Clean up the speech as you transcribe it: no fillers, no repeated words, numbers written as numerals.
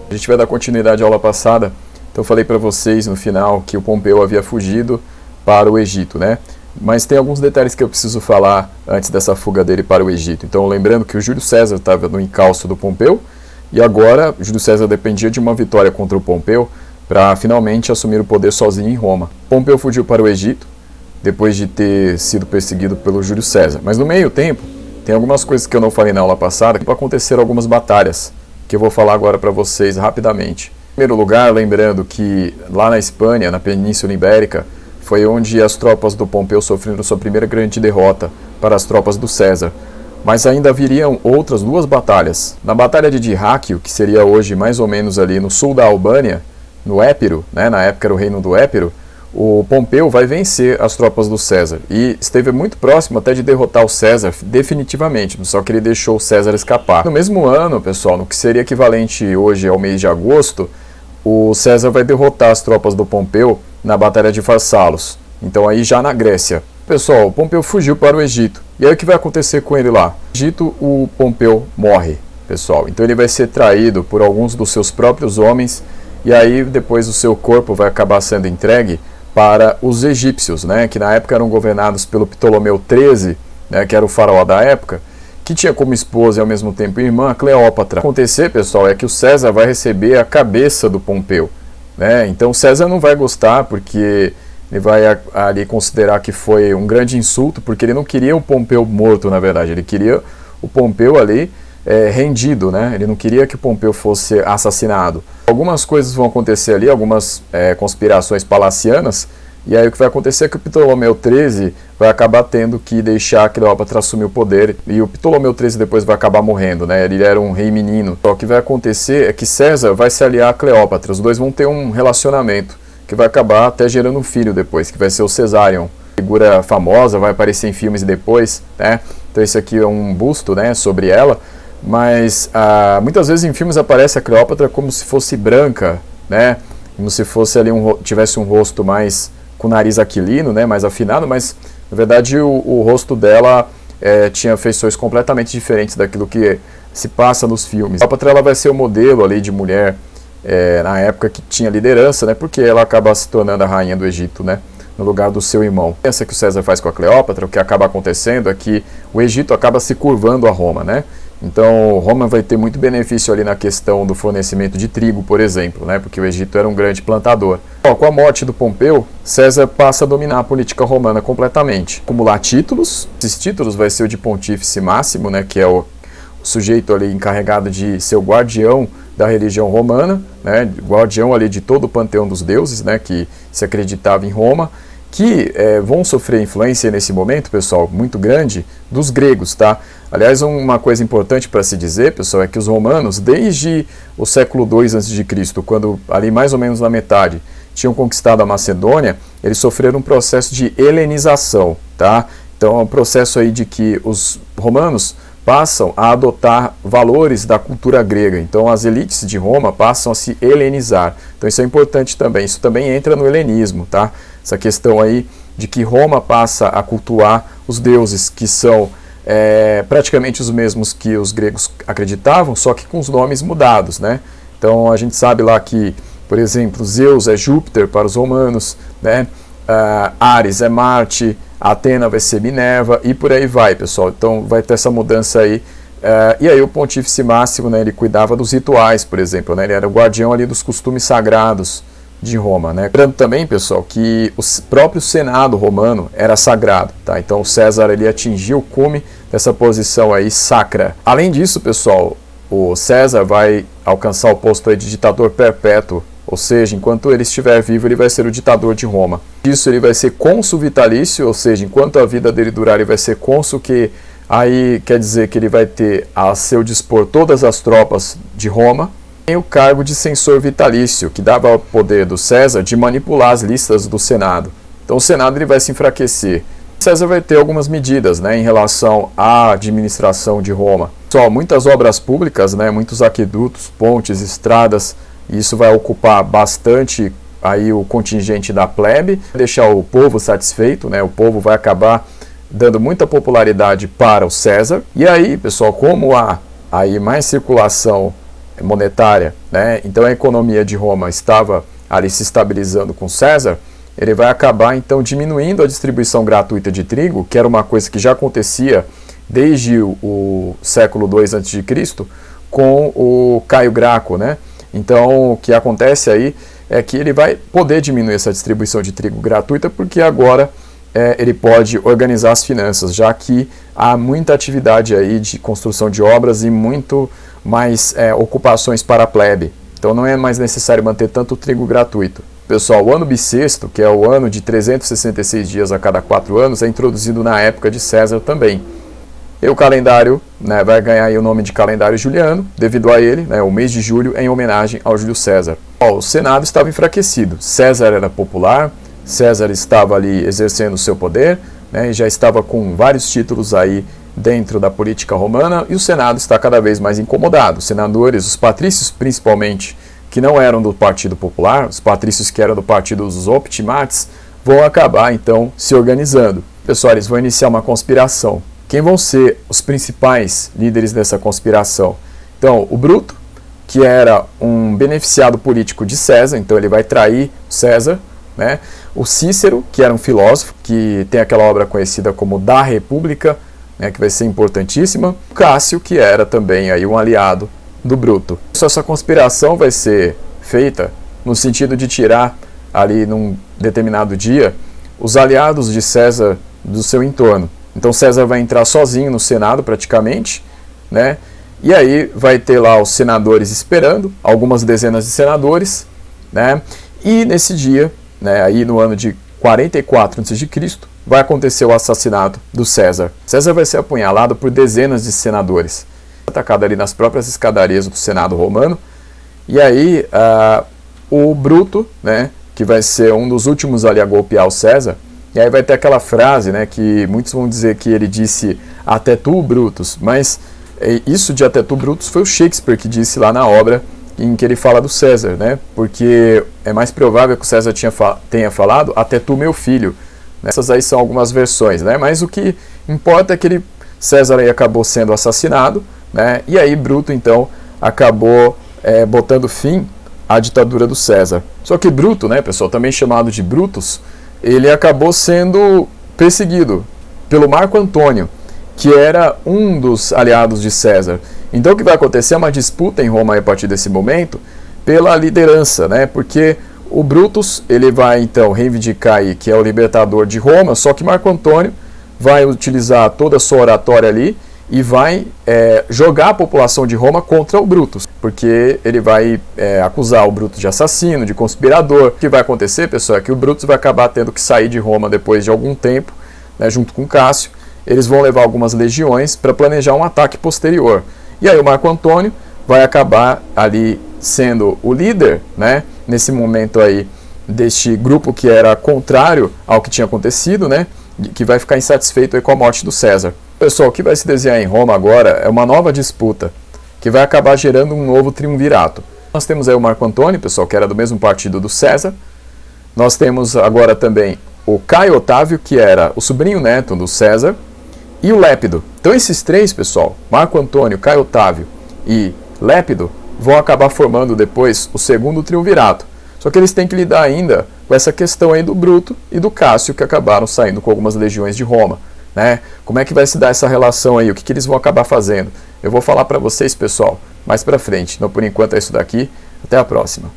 A gente vai dar continuidade à aula passada. Então eu falei para vocês no final que o Pompeu havia fugido para o Egito, né? Mas tem alguns detalhes que eu preciso falar antes dessa fuga dele para o Egito. Então lembrando que o Júlio César estava no encalço do Pompeu e agora o Júlio César dependia de uma vitória contra o Pompeu para finalmente assumir o poder sozinho em Roma. Pompeu fugiu para o Egito depois de ter sido perseguido pelo Júlio César. Mas no meio tempo, tem algumas coisas que eu não falei na aula passada, que aconteceram algumas batalhas, que eu vou falar agora para vocês rapidamente. Em primeiro lugar, lembrando que lá na Espanha, na Península Ibérica, foi onde as tropas do Pompeu sofreram sua primeira grande derrota para as tropas do César. Mas ainda haveriam outras duas batalhas. Na Batalha de Dirráquio, que seria hoje mais ou menos ali no sul da Albânia, no Épiro, né, na época era o reino do Épiro, o Pompeu vai vencer as tropas do César e esteve muito próximo até de derrotar o César definitivamente, só que ele deixou o César escapar. No mesmo ano, pessoal, no que seria equivalente hoje ao mês de agosto, o César vai derrotar as tropas do Pompeu na Batalha de Farsalos, então aí já na Grécia. Pessoal, o Pompeu fugiu para o Egito, e aí o que vai acontecer com ele lá? No Egito, o Pompeu morre, pessoal, então ele vai ser traído por alguns dos seus próprios homens, e aí depois o seu corpo vai acabar sendo entregue para os egípcios, né, que na época eram governados pelo Ptolomeu XIII, né, que era o faraó da época, que tinha como esposa e ao mesmo tempo irmã a Cleópatra. O que vai acontecer, pessoal, é que o César vai receber a cabeça do Pompeu, né? Então César não vai gostar porque ele vai ali considerar que foi um grande insulto, porque ele não queria o Pompeu morto, na verdade, ele queria o Pompeu ali rendido, né? Ele não queria que o Pompeu fosse assassinado. Algumas coisas vão acontecer ali, algumas conspirações palacianas, e aí o que vai acontecer é que o Ptolomeu XIII vai acabar tendo que deixar a Cleópatra assumir o poder, e o Ptolomeu XIII depois vai acabar morrendo, né? Ele era um rei menino. O que vai acontecer é que César vai se aliar a Cleópatra, os dois vão ter um relacionamento, que vai acabar até gerando um filho depois, que vai ser o Cesarion. Figura famosa, vai aparecer em filmes depois, né? Então esse aqui é um busto, né, sobre ela. Mas muitas vezes em filmes aparece a Cleópatra como se fosse branca, né? Como se fosse ali tivesse um rosto mais com nariz aquilino, né? Mais afinado, mas na verdade o rosto dela tinha feições completamente diferentes daquilo que se passa nos filmes. A Cleópatra ela vai ser o modelo ali de mulher na época que tinha liderança, né? Porque ela acaba se tornando a rainha do Egito, né? No lugar do seu irmão. Pensa que o César faz com a Cleópatra, o que acaba acontecendo é que o Egito acaba se curvando a Roma, né? Então Roma vai ter muito benefício ali na questão do fornecimento de trigo, por exemplo, né? Porque o Egito era um grande plantador. Com a morte do Pompeu, César passa a dominar a política romana completamente. Acumular títulos, esses títulos vai ser o de Pontífice Máximo, né? Que é o sujeito ali encarregado de ser o guardião da religião romana, né? Guardião ali de todo o panteão dos deuses, né? Que se acreditava em Roma, que vão sofrer influência nesse momento, pessoal, muito grande, dos gregos, tá? Aliás, uma coisa importante para se dizer, pessoal, é que os romanos, desde o século II a.C., quando ali mais ou menos na metade tinham conquistado a Macedônia, eles sofreram um processo de helenização, tá? Então é um processo aí de que os romanos passam a adotar valores da cultura grega. Então as elites de Roma passam a se helenizar. Então isso é importante também. Isso também entra no helenismo, tá? Essa questão aí de que Roma passa a cultuar os deuses que são praticamente os mesmos que os gregos acreditavam, só que com os nomes mudados, né? Então a gente sabe lá que, por exemplo, Zeus é Júpiter para os romanos, né? Ares é Marte, Atena vai ser Minerva e por aí vai, pessoal. Então vai ter essa mudança aí. E aí o Pontífice Máximo, né, ele cuidava dos rituais, por exemplo, né? Ele era o guardião ali dos costumes sagrados de Roma, né? Lembrando também, pessoal, que o próprio Senado romano era sagrado, tá? Então o César ele atingiu o cume dessa posição aí sacra. Além disso, pessoal, o César vai alcançar o posto aí de ditador perpétuo, ou seja, enquanto ele estiver vivo, ele vai ser o ditador de Roma. Isso ele vai ser cônsul vitalício, ou seja, enquanto a vida dele durar, ele vai ser cônsul, que aí quer dizer que ele vai ter a seu dispor todas as tropas de Roma. Tem o cargo de censor vitalício, que dava ao poder do César de manipular as listas do Senado. Então o Senado ele vai se enfraquecer. César vai ter algumas medidas, né, em relação à administração de Roma. Pessoal, muitas obras públicas, né, muitos aquedutos, pontes, estradas, e isso vai ocupar bastante aí o contingente da plebe, deixar o povo satisfeito, né, o povo vai acabar dando muita popularidade para o César. E aí, pessoal, como há aí mais circulação monetária, né? Então a economia de Roma estava ali se estabilizando com César, ele vai acabar então diminuindo a distribuição gratuita de trigo, que era uma coisa que já acontecia desde o século II a.C., com o Caio Graco, né? Então o que acontece aí é que ele vai poder diminuir essa distribuição de trigo gratuita, porque agora ele pode organizar as finanças, já que há muita atividade aí de construção de obras e muito mais ocupações para a plebe. Então não é mais necessário manter tanto trigo gratuito. Pessoal, o ano bissexto, que é o ano de 366 dias a cada 4 anos, é introduzido na época de César também. E o calendário, né, vai ganhar aí o nome de calendário juliano, devido a ele, né, o mês de julho, em homenagem ao Júlio César. O Senado estava enfraquecido, César era popular, César estava ali exercendo o seu poder, né, e já estava com vários títulos aí dentro da política romana, e o Senado está cada vez mais incomodado. Os senadores, os patrícios principalmente, que não eram do Partido Popular, os patrícios que eram do partido dos optimates, vão acabar então se organizando. Pessoal, eles vão iniciar uma conspiração. Quem vão ser os principais líderes dessa conspiração? Então, o Bruto, que era um beneficiado político de César, então ele vai trair César, né? O Cícero, que era um filósofo, que tem aquela obra conhecida como Da República, né, que vai ser importantíssima. O Cássio, que era também aí um aliado do Bruto. Essa conspiração vai ser feita no sentido de tirar ali num determinado dia os aliados de César do seu entorno. Então César vai entrar sozinho no Senado praticamente, né? E aí vai ter lá os senadores esperando, algumas dezenas de senadores, né? E nesse dia, né, aí no ano de 44 a.C., vai acontecer o assassinato do César. César vai ser apunhalado por dezenas de senadores, atacado ali nas próprias escadarias do Senado romano. E aí o Bruto, né, que vai ser um dos últimos ali a golpear o César, e aí vai ter aquela frase, né, que muitos vão dizer que ele disse até tu, Brutus, mas isso de até tu, Brutus, foi o Shakespeare que disse lá na obra em que ele fala do César, né, porque é mais provável que o César tenha falado até tu, meu filho. Essas aí são algumas versões, né, mas o que importa é que César aí acabou sendo assassinado, né, e aí Bruto então acabou botando fim à ditadura do César. Só que Bruto, né, pessoal, também chamado de Brutus, ele acabou sendo perseguido pelo Marco Antônio, que era um dos aliados de César. Então o que vai acontecer é uma disputa em Roma a partir desse momento pela liderança, né? Porque o Brutus ele vai então reivindicar aí que é o libertador de Roma, só que Marco Antônio vai utilizar toda a sua oratória ali e vai jogar a população de Roma contra o Brutus, porque ele vai acusar o Brutus de assassino, de conspirador. O que vai acontecer, pessoal, é que o Brutus vai acabar tendo que sair de Roma depois de algum tempo, né, junto com Cássio. Eles vão levar algumas legiões para planejar um ataque posterior. E aí o Marco Antônio vai acabar ali sendo o líder, né, nesse momento aí, deste grupo que era contrário ao que tinha acontecido, né, que vai ficar insatisfeito aí com a morte do César. Pessoal, o que vai se desenhar em Roma agora é uma nova disputa, que vai acabar gerando um novo triunvirato. Nós temos aí o Marco Antônio, pessoal, que era do mesmo partido do César. Nós temos agora também o Caio Otávio, que era o sobrinho neto do César, e o Lépido. Então esses três, pessoal, Marco Antônio, Caio Otávio e Lépido, vão acabar formando depois o segundo triunvirato. Só que eles têm que lidar ainda com essa questão aí do Bruto e do Cássio, que acabaram saindo com algumas legiões de Roma. Né? Como é que vai se dar essa relação aí? O que eles vão acabar fazendo? Eu vou falar para vocês, pessoal, mais para frente. Então, por enquanto é isso daqui. Até a próxima.